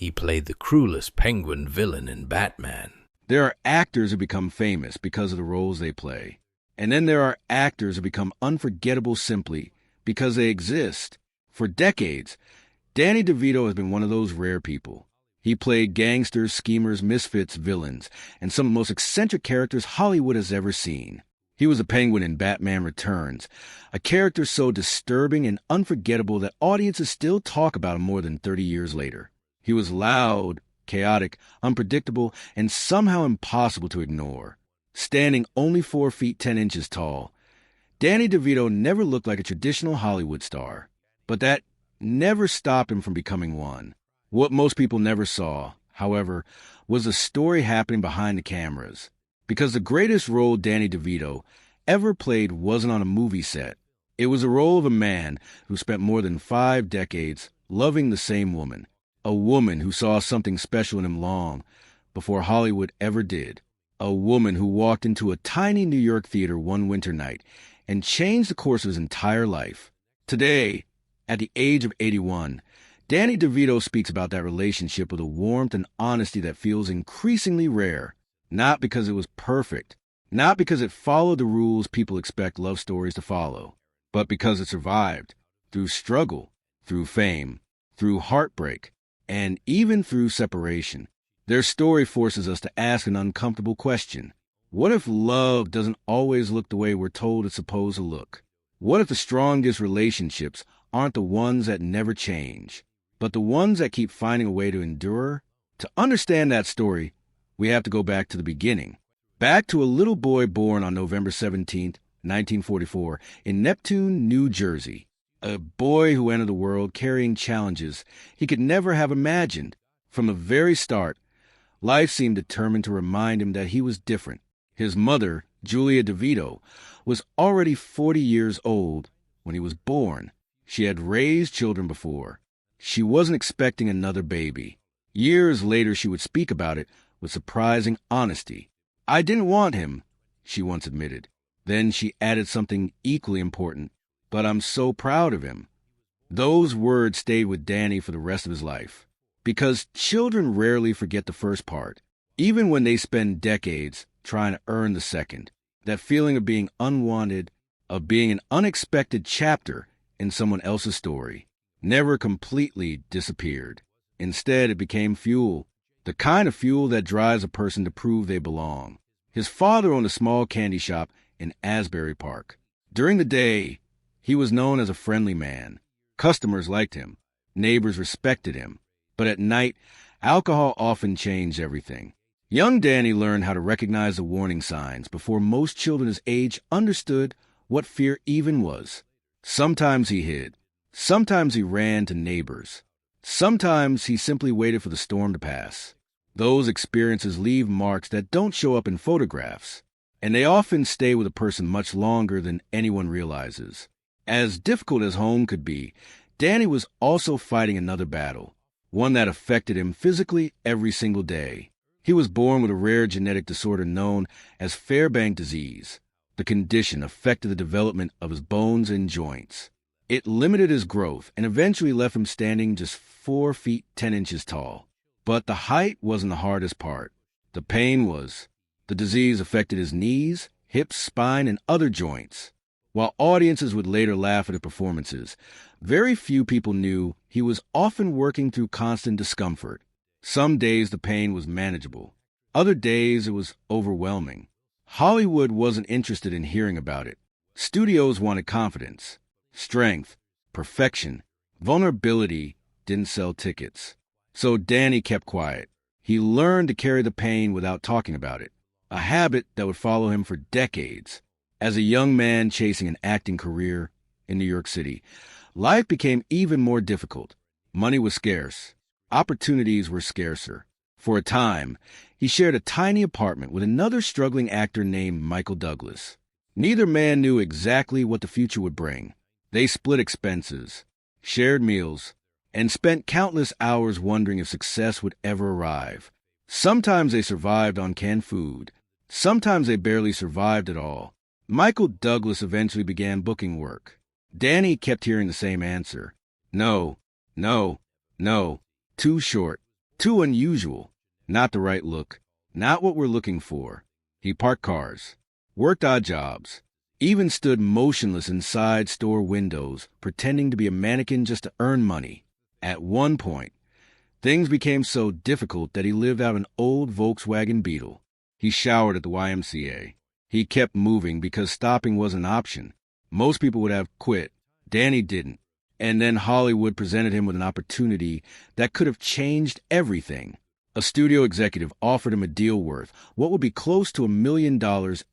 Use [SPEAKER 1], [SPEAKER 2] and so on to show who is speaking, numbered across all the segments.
[SPEAKER 1] He played the cruelest penguin villain in Batman.
[SPEAKER 2] There are actors who become famous because of the roles they play. And then there are actors who become unforgettable simply because they exist. For decades, Danny DeVito has been one of those rare people. He played gangsters, schemers, misfits, villains, and some of the most eccentric characters Hollywood has ever seen. He was a penguin in Batman Returns, a character so disturbing and unforgettable that audiences still talk about him more than 30 years later. He was loud, chaotic, unpredictable, and somehow impossible to ignore. Standing only 4 feet 10 inches tall, Danny DeVito never looked like a traditional Hollywood star. But that never stopped him from becoming one. What most people never saw, however, was the story happening behind the cameras. Because the greatest role Danny DeVito ever played wasn't on a movie set. It was the role of a man who spent more than 5 decades loving the same woman. A woman who saw something special in him long before Hollywood ever did. A woman who walked into a tiny New York theater one winter night and changed the course of his entire life. Today, at the age of 81, Danny DeVito speaks about that relationship with a warmth and honesty that feels increasingly rare. Not because it was perfect, not because it followed the rules people expect love stories to follow, but because it survived through struggle, through fame, through heartbreak, and even through separation. Their story forces us to ask an uncomfortable question. What if love doesn't always look the way we're told it's supposed to look? What if the strongest relationships aren't the ones that never change, but the ones that keep finding a way to endure? To understand that story, we have to go back to the beginning. Back to a little boy born on November 17th, 1944, in Neptune, New Jersey. A boy who entered the world carrying challenges he could never have imagined. From the very start, life seemed determined to remind him that he was different. His mother, Julia DeVito, was already 40 years old when he was born. She had raised children before. She wasn't expecting another baby. Years later, she would speak about it with surprising honesty. "I didn't want him," she once admitted. Then she added something equally important, "but I'm so proud of him." Those words stayed with Danny for the rest of his life. Because children rarely forget the first part, even when they spend decades trying to earn the second. That feeling of being unwanted, of being an unexpected chapter in someone else's story, never completely disappeared. Instead, it became fuel. The kind of fuel that drives a person to prove they belong. His father owned a small candy shop in Asbury Park. During the day, he was known as a friendly man. Customers liked him. Neighbors respected him. But at night, alcohol often changed everything. Young Danny learned how to recognize the warning signs before most children his age understood what fear even was. Sometimes he hid. Sometimes he ran to neighbors. Sometimes he simply waited for the storm to pass. Those experiences leave marks that don't show up in photographs, and they often stay with a person much longer than anyone realizes. As difficult as home could be, Danny was also fighting another battle, one that affected him physically every single day. He was born with a rare genetic disorder known as Fairbank disease. The condition affected the development of his bones and joints. It limited his growth and eventually left him standing just 4 feet 10 inches tall. But the height wasn't the hardest part. The pain was. The disease affected his knees, hips, spine, and other joints. While audiences would later laugh at his performances, very few people knew he was often working through constant discomfort. Some days the pain was manageable. Other days it was overwhelming. Hollywood wasn't interested in hearing about it. Studios wanted confidence. Strength, perfection, vulnerability didn't sell tickets. So Danny kept quiet. He learned to carry the pain without talking about it, a habit that would follow him for decades. As a young man chasing an acting career in New York City, life became even more difficult. Money was scarce. Opportunities were scarcer. For a time, he shared a tiny apartment with another struggling actor named Michael Douglas. Neither man knew exactly what the future would bring. They split expenses, shared meals, and spent countless hours wondering if success would ever arrive. Sometimes they survived on canned food. Sometimes they barely survived at all. Michael Douglas eventually began booking work. Danny kept hearing the same answer. No, no, no. Too short, Too unusual. Not the right look. Not what we're looking for. He parked cars, worked odd jobs, even stood motionless inside store windows, pretending to be a mannequin just to earn money. At one point, things became so difficult that he lived out an old Volkswagen Beetle. He showered at the YMCA. He kept moving because stopping wasn't an option. Most people would have quit. Danny didn't. And then Hollywood presented him with an opportunity that could have changed everything. A studio executive offered him a deal worth what would be close to $1 million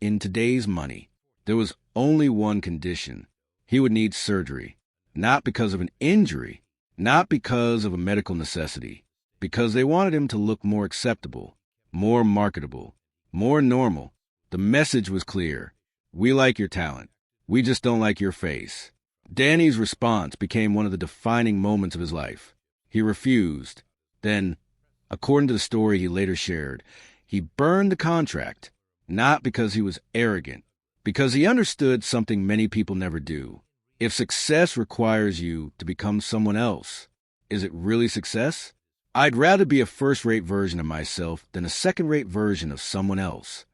[SPEAKER 2] in today's money. There was only one condition. He would need surgery. Not because of an injury, not because of a medical necessity, because they wanted him to look more acceptable, more marketable, more normal. The message was clear. We like your talent. We just don't like your face. Danny's response became one of the defining moments of his life. He refused. Then, according to the story he later shared, he burned the contract, not because he was arrogant, because he understood something many people never do. If success requires you to become someone else, is it really success? I'd rather be a first-rate version of myself than a second-rate version of someone else.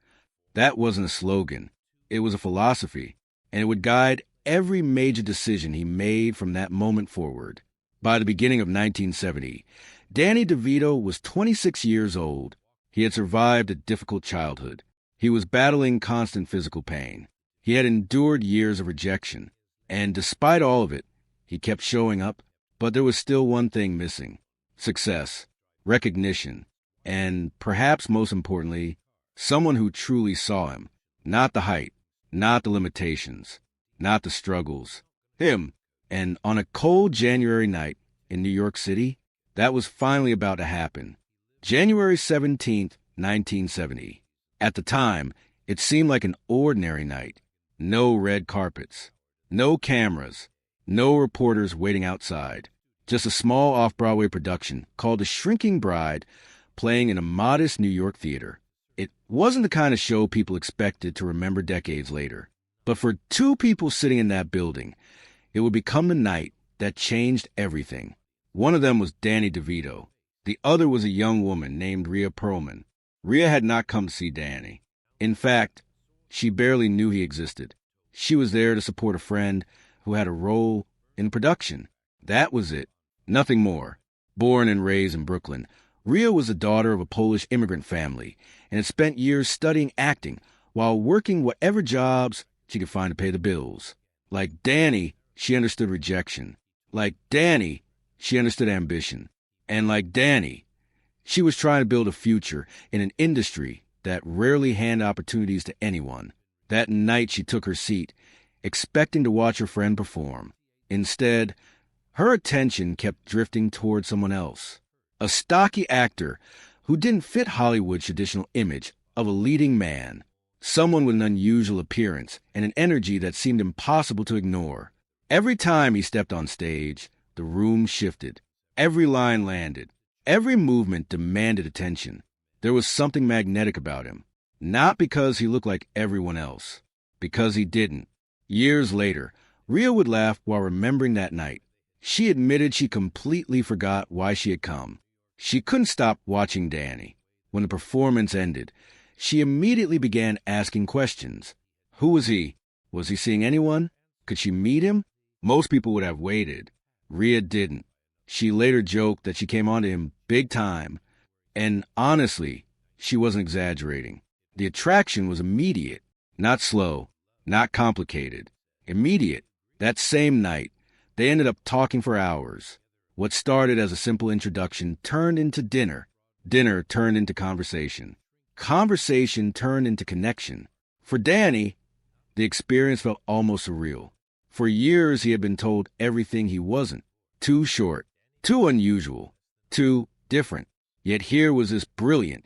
[SPEAKER 2] That wasn't a slogan. It was a philosophy, and it would guide every major decision he made from that moment forward. By the beginning of 1970, Danny DeVito was 26 years old. He had survived a difficult childhood. He was battling constant physical pain. He had endured years of rejection. And despite all of it, he kept showing up. But there was still one thing missing: success, recognition, and perhaps most importantly, someone who truly saw him. Not the height, not the limitations, not the struggles. Him. And on a cold January night in New York City, that was finally about to happen. January 17th, 1970. At the time, it seemed like an ordinary night. No red carpets, no cameras, no reporters waiting outside. Just a small off-Broadway production called The Shrinking Bride playing in a modest New York theater. It wasn't the kind of show people expected to remember decades later. But for two people sitting in that building, it would become the night that changed everything. One of them was Danny DeVito. The other was a young woman named Rhea Perlman. Rhea had not come to see Danny. In fact, she barely knew he existed. She was there to support a friend who had a role in production. That was it. Nothing more. Born and raised in Brooklyn, Rhea was the daughter of a Polish immigrant family and had spent years studying acting while working whatever jobs she could find to pay the bills. Like Danny, she understood rejection. Like Danny, she understood ambition. And like Danny, she was trying to build a future in an industry that rarely handed opportunities to anyone. That night she took her seat, expecting to watch her friend perform. Instead, her attention kept drifting toward someone else. A stocky actor who didn't fit Hollywood's traditional image of a leading man. Someone with an unusual appearance and an energy that seemed impossible to ignore. Every time he stepped on stage, the room shifted. Every line landed. Every movement demanded attention. There was something magnetic about him. Not because he looked like everyone else. Because he didn't. Years later, Rhea would laugh while remembering that night. She admitted she completely forgot why she had come. She couldn't stop watching Danny. When the performance ended, she immediately began asking questions. Who was he? Was he seeing anyone? Could she meet him? Most people would have waited. Rhea didn't. She later joked that she came onto him big time. And honestly, she wasn't exaggerating. The attraction was immediate, not slow, not complicated. Immediate. That same night, they ended up talking for hours. What started as a simple introduction turned into dinner. Dinner turned into conversation. Conversation turned into connection. For Danny, the experience felt almost surreal. For years, he had been told everything he wasn't. Too short, too unusual, too different. Yet here was this brilliant,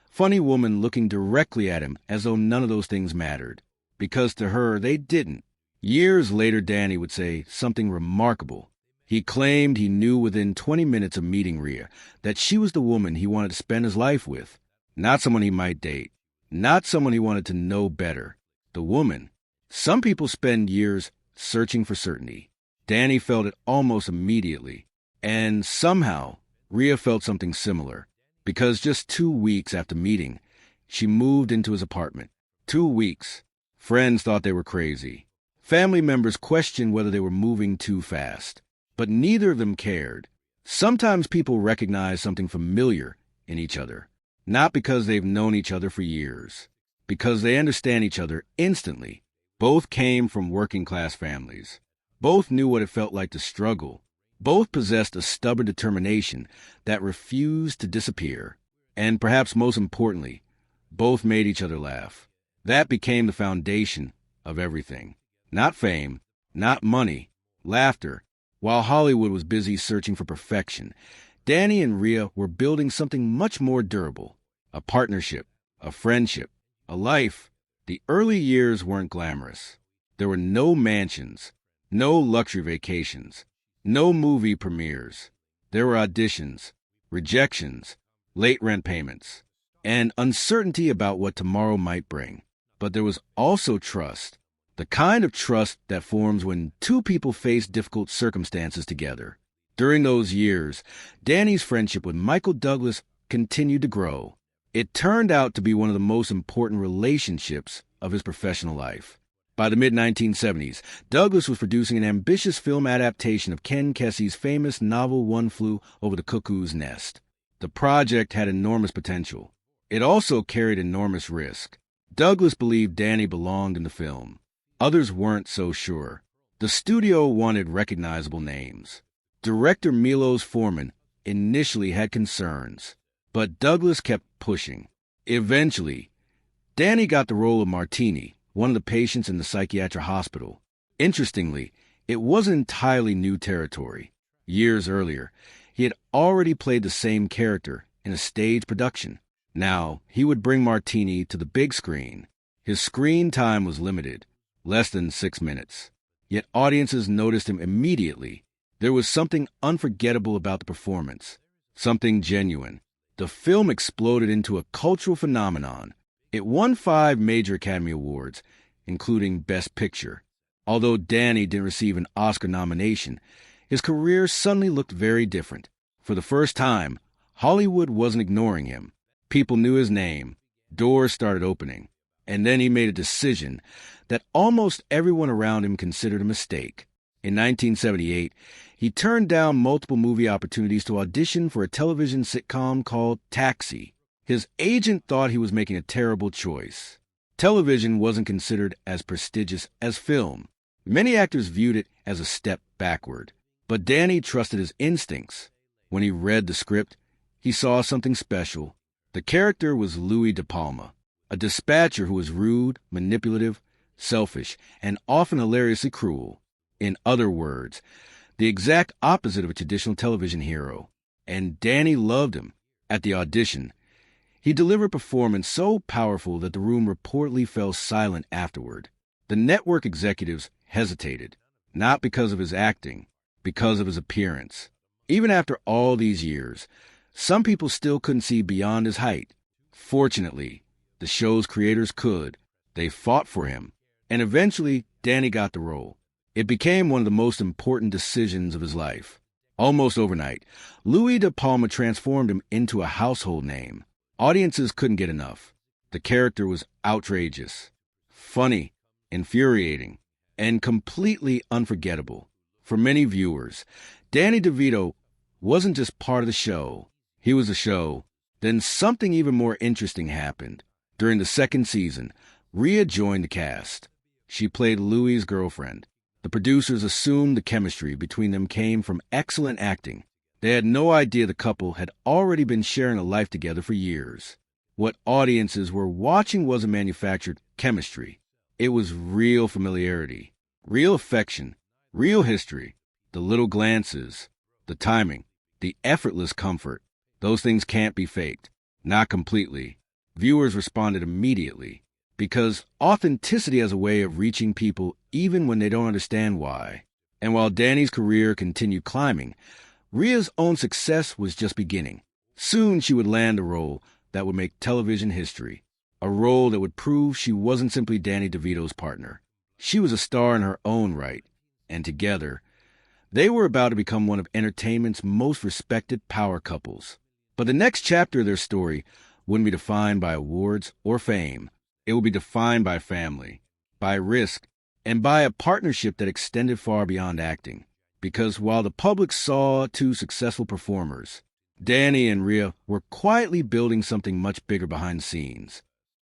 [SPEAKER 2] funny woman looking directly at him as though none of those things mattered. Because to her, they didn't. Years later, Danny would say something remarkable. He claimed he knew within 20 minutes of meeting Rhea that she was the woman he wanted to spend his life with. Not someone he might date. Not someone he wanted to know better. The woman. Some people spend years searching for certainty. Danny felt it almost immediately. And somehow, Rhea felt something similar, because just 2 weeks after meeting, she moved into his apartment. 2 weeks. Friends thought they were crazy. Family members questioned whether they were moving too fast. But neither of them cared. Sometimes people recognize something familiar in each other, not because they've known each other for years, because they understand each other instantly. Both came from working-class families. Both knew what it felt like to struggle. Both possessed a stubborn determination that refused to disappear. And perhaps most importantly, both made each other laugh. That became the foundation of everything. Not fame, not money, laughter. While Hollywood was busy searching for perfection, Danny and Rhea were building something much more durable. A partnership, a friendship, a life. The early years weren't glamorous. There were no mansions, no luxury vacations, no movie premieres. There were auditions, rejections, late rent payments, and uncertainty about what tomorrow might bring. But there was also trust, the kind of trust that forms when two people face difficult circumstances together. During those years, Danny's friendship with Michael Douglas continued to grow. It turned out to be one of the most important relationships of his professional life. By the mid-1970s, Douglas was producing an ambitious film adaptation of Ken Kesey's famous novel One Flew Over the Cuckoo's Nest. The project had enormous potential. It also carried enormous risk. Douglas believed Danny belonged in the film. Others weren't so sure. The studio wanted recognizable names. Director Milos Forman initially had concerns, but Douglas kept pushing. Eventually, Danny got the role of Martini, one of the patients in the psychiatric hospital. Interestingly, it wasn't entirely new territory. Years earlier, he had already played the same character in a stage production. Now, he would bring Martini to the big screen. His screen time was limited, less than 6 minutes. Yet audiences noticed him immediately. There was something unforgettable about the performance, something genuine. The film exploded into a cultural phenomenon. It won 5 major Academy Awards, including Best Picture. Although Danny didn't receive an Oscar nomination, his career suddenly looked very different. For the first time, Hollywood wasn't ignoring him. People knew his name. Doors started opening. And then he made a decision that almost everyone around him considered a mistake. In 1978, he turned down multiple movie opportunities to audition for a television sitcom called Taxi. His agent thought he was making a terrible choice. Television wasn't considered as prestigious as film. Many actors viewed it as a step backward. But Danny trusted his instincts. When he read the script, he saw something special. The character was Louis De Palma, a dispatcher who was rude, manipulative, selfish, and often hilariously cruel. In other words, the exact opposite of a traditional television hero. And Danny loved him. At the audition, he delivered a performance so powerful that the room reportedly fell silent afterward. The network executives hesitated, not because of his acting, because of his appearance. Even after all these years, some people still couldn't see beyond his height. Fortunately, the show's creators could. They fought for him. And eventually, Danny got the role. It became one of the most important decisions of his life. Almost overnight, Louis De Palma transformed him into a household name. Audiences couldn't get enough. The character was outrageous, funny, infuriating, and completely unforgettable. For many viewers, Danny DeVito wasn't just part of the show. He was the show. Then something even more interesting happened. During the second season, Rhea joined the cast. She played Louis' girlfriend. The producers assumed the chemistry between them came from excellent acting. They had no idea the couple had already been sharing a life together for years. What audiences were watching wasn't manufactured chemistry. It was real familiarity, real affection, real history, the little glances, the timing, the effortless comfort. Those things can't be faked. Not completely. Viewers responded immediately. Because authenticity has a way of reaching people even when they don't understand why. And while Danny's career continued climbing, Rhea's own success was just beginning. Soon she would land a role that would make television history, a role that would prove she wasn't simply Danny DeVito's partner. She was a star in her own right, and together, They were about to become one of entertainment's most respected power couples. But the next chapter of their story wouldn't be defined by awards or fame. It would be defined by family, by risk, and by a partnership that extended far beyond acting. Because while the public saw two successful performers, Danny and Rhea were quietly building something much bigger behind the scenes.